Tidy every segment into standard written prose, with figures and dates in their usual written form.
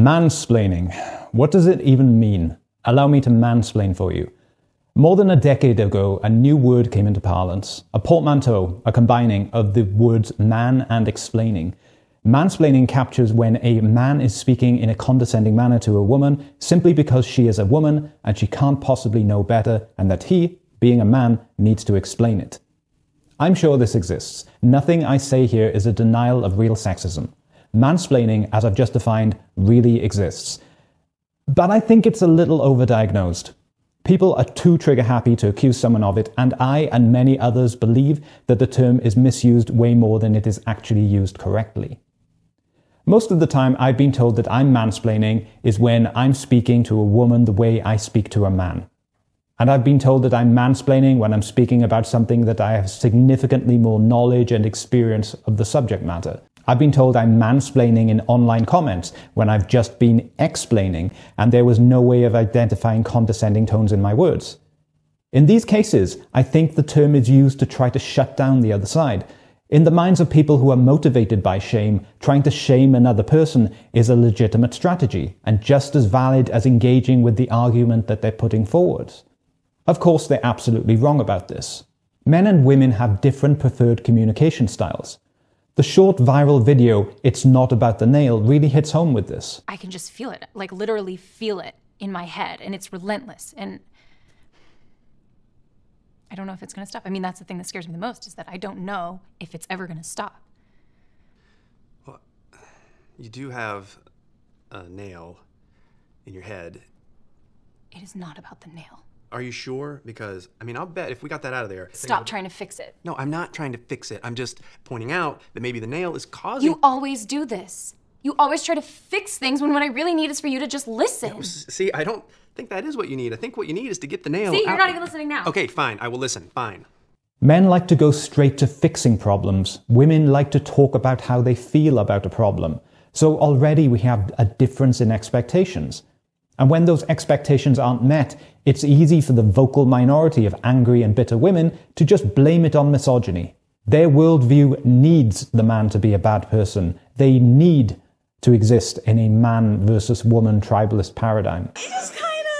Mansplaining. What does it even mean? Allow me to mansplain for you. More than a decade ago, a new word came into parlance, a portmanteau, a combining of the words man and explaining. Mansplaining captures when a man is speaking in a condescending manner to a woman simply because she is a woman and she can't possibly know better, and that he, being a man, needs to explain it. I'm sure this exists. Nothing I say here is a denial of real sexism. Mansplaining, as I've just defined, really exists. But I think it's a little overdiagnosed. People are too trigger-happy to accuse someone of it, and I and many others believe that the term is misused way more than it is actually used correctly. Most of the time I've been told that I'm mansplaining is when I'm speaking to a woman the way I speak to a man. And I've been told that I'm mansplaining when I'm speaking about something that I have significantly more knowledge and experience of the subject matter. I've been told I'm mansplaining in online comments when I've just been explaining and there was no way of identifying condescending tones in my words. In these cases, I think the term is used to try to shut down the other side. In the minds of people who are motivated by shame, trying to shame another person is a legitimate strategy and just as valid as engaging with the argument that they're putting forward. Of course, they're absolutely wrong about this. Men and women have different preferred communication styles. The short viral video, "It's Not About the Nail," really hits home with this. I can just feel it, like literally feel it in my head, and it's relentless, and I don't know if it's gonna stop. I mean, that's the thing that scares me the most, is that I don't know if it's ever gonna stop. Well, you do have a nail in your head. It is not about the nail. Are you sure? Because, I mean, I'll bet if we got that out of there... Stop trying to fix it. No, I'm not trying to fix it. I'm just pointing out that maybe the nail is causing... You always do this. You always try to fix things when what I really need is for you to just listen. Yeah, see, I don't think that is what you need. I think what you need is to get the nail See, out. you're not even listening now. Okay, fine. I will listen. Fine. Men like to go straight to fixing problems. Women like to talk about how they feel about a problem. So already we have a difference in expectations. And when those expectations aren't met, it's easy for the vocal minority of angry and bitter women to just blame it on misogyny. Their worldview needs the man to be a bad person. They need to exist in a man versus woman tribalist paradigm. You just kind of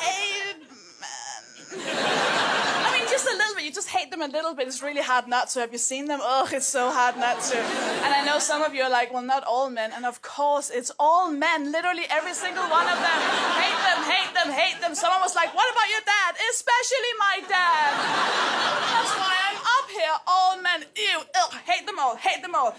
hate men. I mean, just a little bit. You just hate them a little bit. It's really hard not to. Have you seen them? Oh, it's so hard not to. And I know some of you are like, well, not all men. And of course, it's all men. Literally every single one of them. Hate them, hate them, hate them. Someone was like, what about your dad? Especially my dad. That's why I'm up here. All men. Ew, ugh, hate them all, hate them all.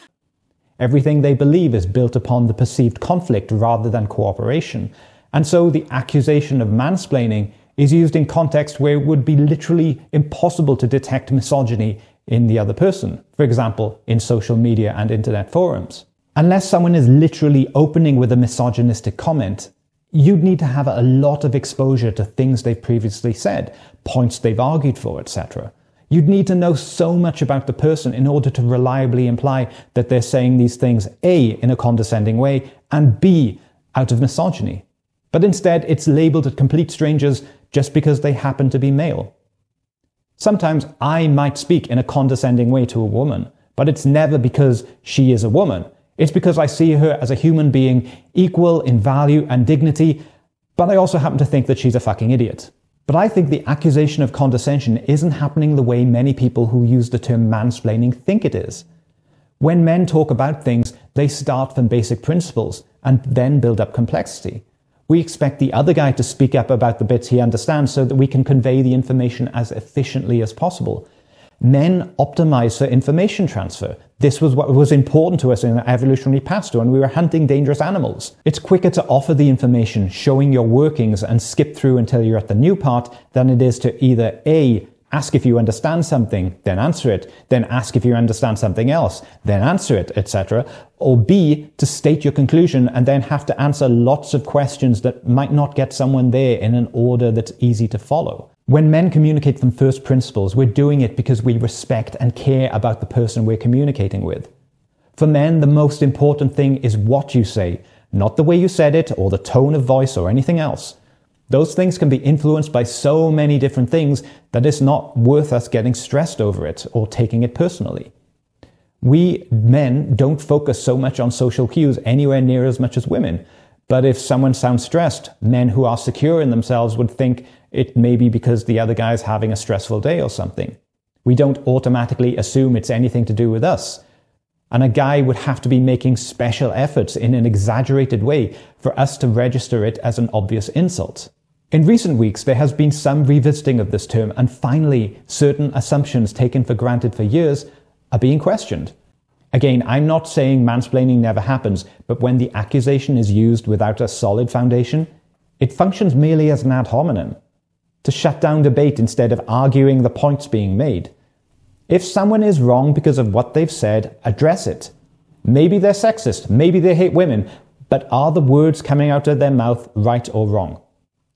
Everything they believe is built upon the perceived conflict rather than cooperation. And so the accusation of mansplaining is used in context where it would be literally impossible to detect misogyny in the other person. For example, in social media and internet forums. Unless someone is literally opening with a misogynistic comment, you'd need to have a lot of exposure to things they've previously said, points they've argued for, etc. You'd need to know so much about the person in order to reliably imply that they're saying these things A, in a condescending way, and B, out of misogyny. But instead, it's labelled as complete strangers just because they happen to be male. Sometimes I might speak in a condescending way to a woman, but it's never because she is a woman. It's because I see her as a human being, equal in value and dignity, but I also happen to think that she's a fucking idiot. But I think the accusation of condescension isn't happening the way many people who use the term mansplaining think it is. When men talk about things, they start from basic principles and then build up complexity. We expect the other guy to speak up about the bits he understands so that we can convey the information as efficiently as possible. Men optimize for information transfer. This was what was important to us in the evolutionary past when we were hunting dangerous animals. It's quicker to offer the information, showing your workings, and skip through until you're at the new part than it is to either A, ask if you understand something, then answer it, then ask if you understand something else, then answer it, etc. Or B, to state your conclusion and then have to answer lots of questions that might not get someone there in an order that's easy to follow. When men communicate from first principles, we're doing it because we respect and care about the person we're communicating with. For men, the most important thing is what you say, not the way you said it or the tone of voice or anything else. Those things can be influenced by so many different things that it's not worth us getting stressed over it or taking it personally. We men don't focus so much on social cues anywhere near as much as women. But if someone sounds stressed, men who are secure in themselves would think it may be because the other guy is having a stressful day or something. We don't automatically assume it's anything to do with us. And a guy would have to be making special efforts in an exaggerated way for us to register it as an obvious insult. In recent weeks, there has been some revisiting of this term, and finally, certain assumptions taken for granted for years are being questioned. Again, I'm not saying mansplaining never happens, but when the accusation is used without a solid foundation, it functions merely as an ad hominem, to shut down debate instead of arguing the points being made. If someone is wrong because of what they've said, address it. Maybe they're sexist, maybe they hate women, but are the words coming out of their mouth right or wrong?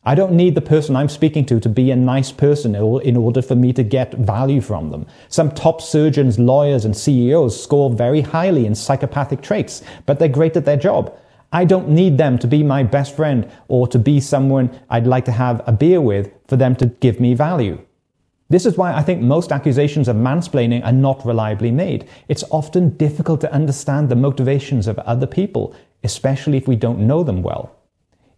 I don't need the person I'm speaking to be a nice person in order for me to get value from them. Some top surgeons, lawyers, and CEOs score very highly in psychopathic traits, but they're great at their job. I don't need them to be my best friend or to be someone I'd like to have a beer with for them to give me value. This is why I think most accusations of mansplaining are not reliably made. It's often difficult to understand the motivations of other people, especially if we don't know them well.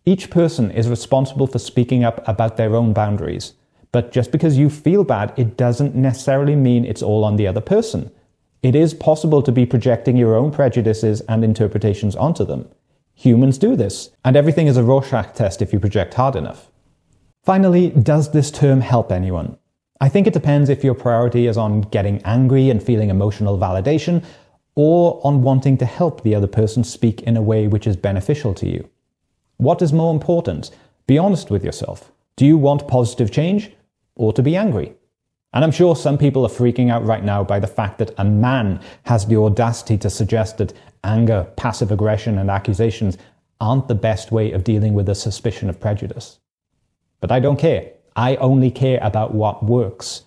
Each person is responsible for speaking up about their own boundaries. But just because you feel bad, it doesn't necessarily mean it's all on the other person. It is possible to be projecting your own prejudices and interpretations onto them. Humans do this, and everything is a Rorschach test if you project hard enough. Finally, does this term help anyone? I think it depends if your priority is on getting angry and feeling emotional validation, or on wanting to help the other person speak in a way which is beneficial to you. What is more important? Be honest with yourself. Do you want positive change or to be angry? And I'm sure some people are freaking out right now by the fact that a man has the audacity to suggest that anger, passive aggression, and accusations aren't the best way of dealing with a suspicion of prejudice. But I don't care. I only care about what works.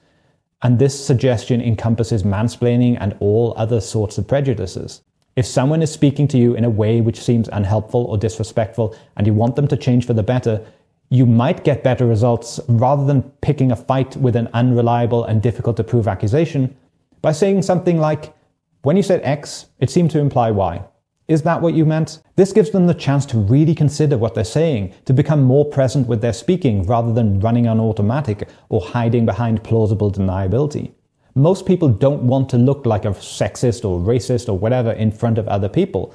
And this suggestion encompasses mansplaining and all other sorts of prejudices. If someone is speaking to you in a way which seems unhelpful or disrespectful and you want them to change for the better, you might get better results rather than picking a fight with an unreliable and difficult to prove accusation by saying something like, "When you said X, it seemed to imply Y. Is that what you meant?" This gives them the chance to really consider what they're saying, to become more present with their speaking rather than running on automatic or hiding behind plausible deniability. Most people don't want to look like a sexist or racist or whatever in front of other people.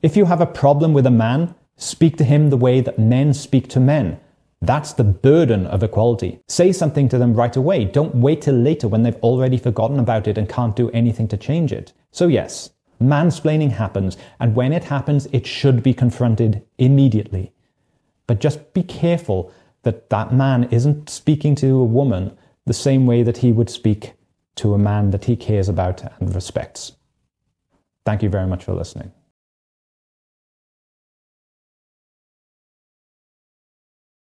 If you have a problem with a man, speak to him the way that men speak to men. That's the burden of equality. Say something to them right away. Don't wait till later when they've already forgotten about it and can't do anything to change it. So yes, mansplaining happens, and when it happens, it should be confronted immediately. But just be careful that that man isn't speaking to a woman the same way that he would speak to a man that he cares about and respects. Thank you very much for listening.